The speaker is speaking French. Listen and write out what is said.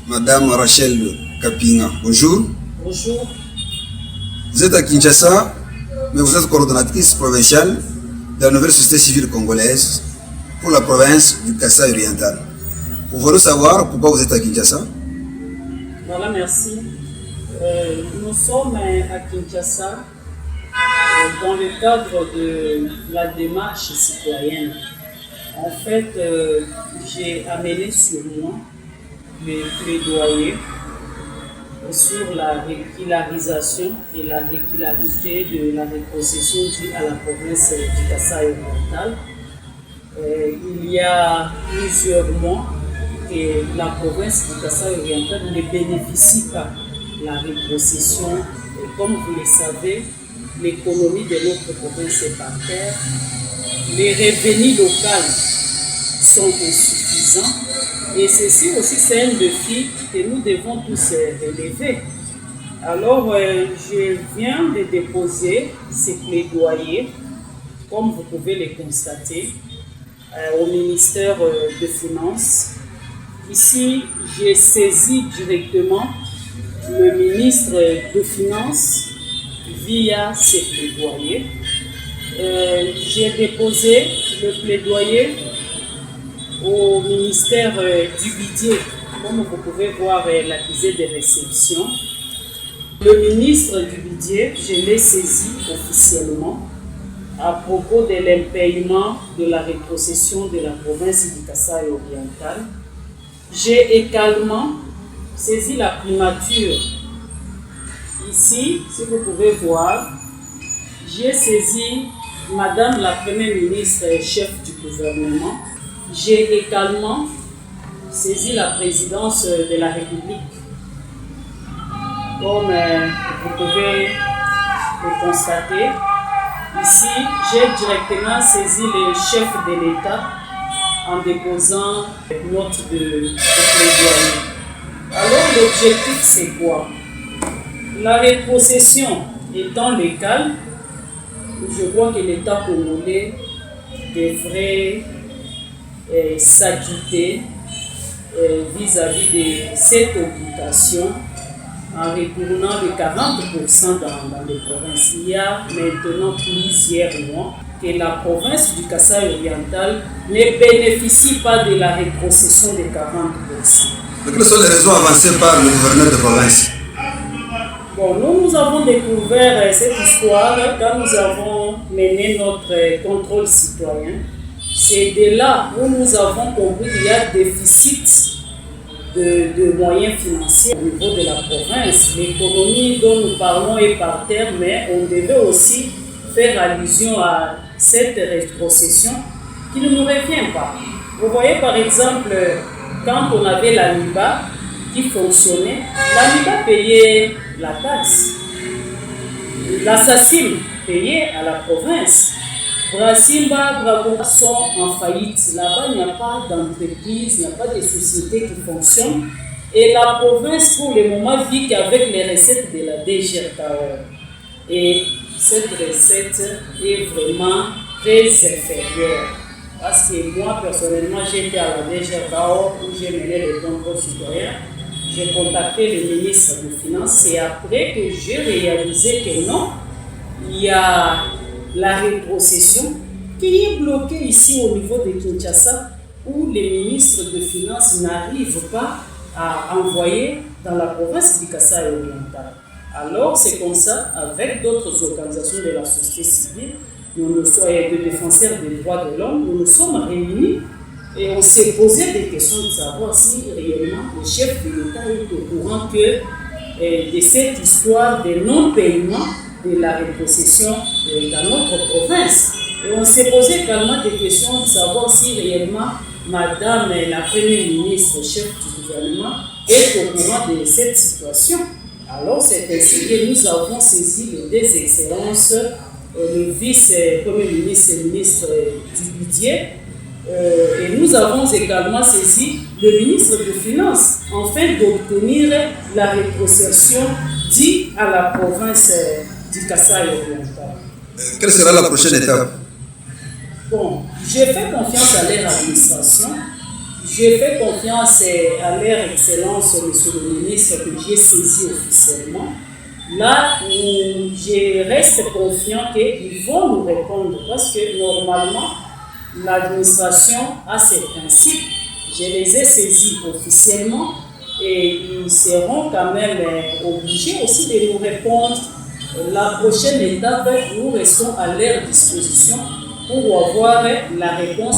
Madame Rachel Kapinga, bonjour. Bonjour. Vous êtes à Kinshasa, mais vous êtes coordonnatrice provinciale de la nouvelle société civile congolaise pour la province du Kasaï oriental. Pouvez-nous savoir pourquoi vous êtes à Kinshasa? Voilà, merci. Nous sommes à Kinshasa dans le cadre de la démarche citoyenne. En fait, j'ai amené sur moi le plaidoyer sur la régularisation et la régularité de la rétrocession due à la province du Kasaï oriental. Il y a plusieurs mois que la province du Kasaï oriental ne bénéficie pas de la rétrocession. Et comme vous le savez, l'économie de notre province est par terre. Les revenus locaux sont insuffisants. Et ceci aussi, c'est un défi que nous devons tous relever. Alors, je viens de déposer ces plaidoyers, comme vous pouvez le constater, au ministère des Finances. Ici, j'ai saisi directement le ministre des Finances via ces plaidoyers. J'ai déposé le plaidoyer au ministère du budget, comme vous pouvez voir l'accusé de réception. Le ministre du budget, je l'ai saisi officiellement à propos de l'impayement de la rétrocession de la province du Kasaï oriental. J'ai également saisi la primature. Ici, si vous pouvez voir, j'ai saisi Madame la Première ministre et chef du gouvernement. J'ai également saisi la présidence de la République. Comme vous pouvez le constater, ici, j'ai directement saisi le chef de l'État en déposant une note de plaidoyer. Alors, l'objectif, c'est quoi? La rétrocession étant légale, je crois que l'État congolais devrait s'acquitter vis-à-vis de cette obligation en retournant de 40% dans les provinces. Il y a maintenant plusieurs mois que la province du Kasaï oriental ne bénéficie pas de la rétrocession de 40%. Mais quelles sont les raisons avancées par le gouverneur de province? Bon, nous avons découvert cette histoire quand nous avons mené notre contrôle citoyen. C'est de là où nous avons compris qu'il y a déficit de moyens financiers au niveau de la province. L'économie dont nous parlons est par terre, mais on devait aussi faire allusion à cette rétrocession qui ne nous revient pas. Vous voyez par exemple, quand on avait la NIBA qui fonctionnait, la NIBA payait la taxe. La SACIM payait à la province. Brasimba, Bravo sont en faillite. Là-bas, il n'y a pas d'entreprise, il n'y a pas de société qui fonctionne. Et la province, pour le moment, vit qu'avec les recettes de la DGRKO. Et cette recette est vraiment très inférieure. Parce que moi, personnellement, j'étais à la DGRKO où j'ai mené le contrôle citoyen. J'ai contacté le ministre des Finances et après que j'ai réalisé que non, il y a la rétrocession qui est bloquée ici au niveau de Kinshasa où les ministres des Finances n'arrivent pas à envoyer dans la province du Kasaï oriental. Alors c'est comme ça, avec d'autres organisations de la société civile, nous soyons des défenseurs des droits de l'homme, nous nous sommes réunis et on s'est posé des questions de savoir si réellement le chef de l'État est au courant que de cette histoire de non-paiement de la rétrocession dans notre province. Et on s'est posé également des questions de savoir si réellement Madame la Première ministre, chef du gouvernement, est au courant de cette situation. Alors c'est ainsi que nous avons saisi les deux excellences, le vice-premier ministre et le ministre du budget, et nous avons également saisi le ministre des Finances afin d'obtenir la rétrocession due à la province du Kasaï oriental. Quelle sera la prochaine étape? Bon, j'ai fait confiance à leur administration Je fais confiance à leur excellence, monsieur le ministre, que j'ai saisi officiellement. Là, je reste confiant qu'ils vont nous répondre parce que normalement, l'administration a ses principes. Je les ai saisis officiellement et ils seront quand même obligés aussi de nous répondre. La prochaine étape, nous restons à leur disposition pour avoir la réponse.